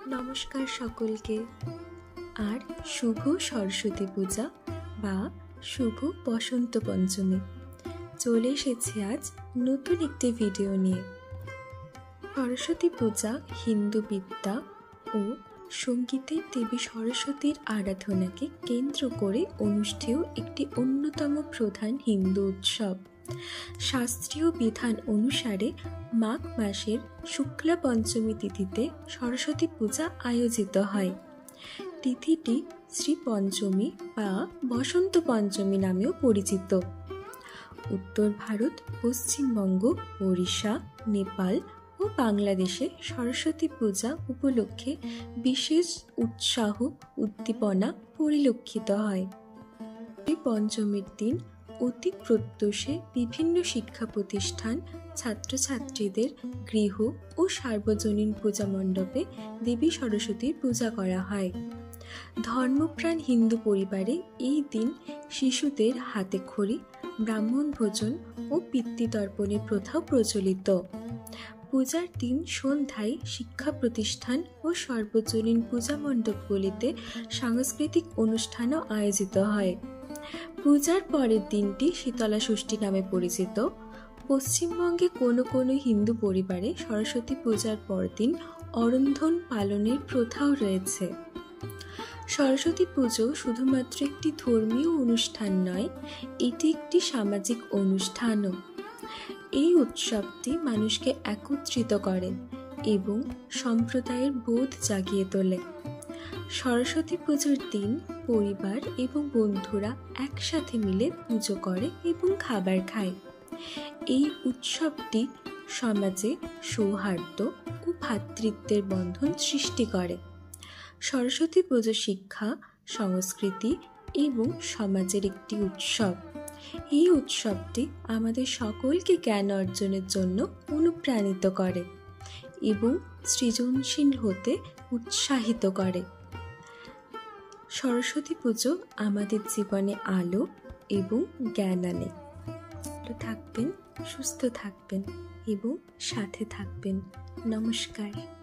নমস্কার সকলকে। আর শুভ সরস্বতী পূজা বা শুভ বসন্ত পঞ্চমী চলে এসেছে আজ নতুন একটি ভিডিও নিয়ে। সরস্বতী পূজা হিন্দু বিদ্যা ও সঙ্গীতের দেবী সরস্বতীর আরাধনাকে কেন্দ্র করে অনুষ্ঠেয় একটি অন্যতম প্রধান হিন্দু উৎসব। শাস্ত্রীয় বিধান অনুসারে মাঘ মাসের শুক্লা পঞ্চমী তিথিতে সরস্বতী পূজা আয়োজিত হয়। তিথিটি শ্রী পঞ্চমী বা বসন্ত পঞ্চমী নামেও পরিচিত। উত্তর ভারত, পশ্চিমবঙ্গ, ওড়িশা, নেপাল ও বাংলাদেশে সরস্বতী পূজা উপলক্ষে বিশেষ উৎসাহ উদ্দীপনা পরিলক্ষিত হয়। এই পঞ্চমীর দিন অতি প্রত্যুষে বিভিন্ন শিক্ষা প্রতিষ্ঠান, ছাত্রছাত্রীদের গৃহ ও সার্বজনীন পূজা মণ্ডপে দেবী সরস্বতীর পূজা করা হয়। ধর্মপ্রাণ হিন্দু পরিবারে এই দিন শিশুদের হাতে খড়ি, ব্রাহ্মণ ভোজন ও পিতৃতর্পণের প্রথাও প্রচলিত। পূজার দিন সন্ধ্যায় শিক্ষা প্রতিষ্ঠান ও সার্বজনীন পূজা মণ্ডপগুলিতে সাংস্কৃতিক অনুষ্ঠানও আয়োজিত হয়। পূজার পরের দিনটি শীতলা ষষ্ঠী নামে পরিচিত। পশ্চিমবঙ্গে কোনো কোনো হিন্দু পরিবারে সরস্বতী পূজার পরদিন অরন্ধন পালনের প্রথাও রয়েছে। সরস্বতী পুজো শুধুমাত্র একটি ধর্মীয় অনুষ্ঠান নয়, এটি একটি সামাজিক অনুষ্ঠানও। এই উৎসবটি মানুষকে একত্রিত করে এবং সম্প্রদায়ের বোধ জাগিয়ে তোলে। সরস্বতী পুজোর দিন পরিবার এবং বন্ধুরা একসাথে মিলে পুজো করে এবং খাবার খায়। এই উৎসবটি সমাজে সৌহার্দ্য ও ভ্রাতৃত্বের বন্ধন সৃষ্টি করে। সরস্বতী পুজো শিক্ষা, সংস্কৃতি এবং সমাজের একটি উৎসব। এই উৎসবটি আমাদের সকলকে জ্ঞান অর্জনের জন্য অনুপ্রাণিত করে এবং সৃজনশীল হতে উৎসাহিত করে। সরস্বতী পুজো আমাদের জীবনে আলো এবং জ্ঞান আনে। ভালো থাকবেন, সুস্থ থাকবেন এবং সাথে থাকবেন। নমস্কার।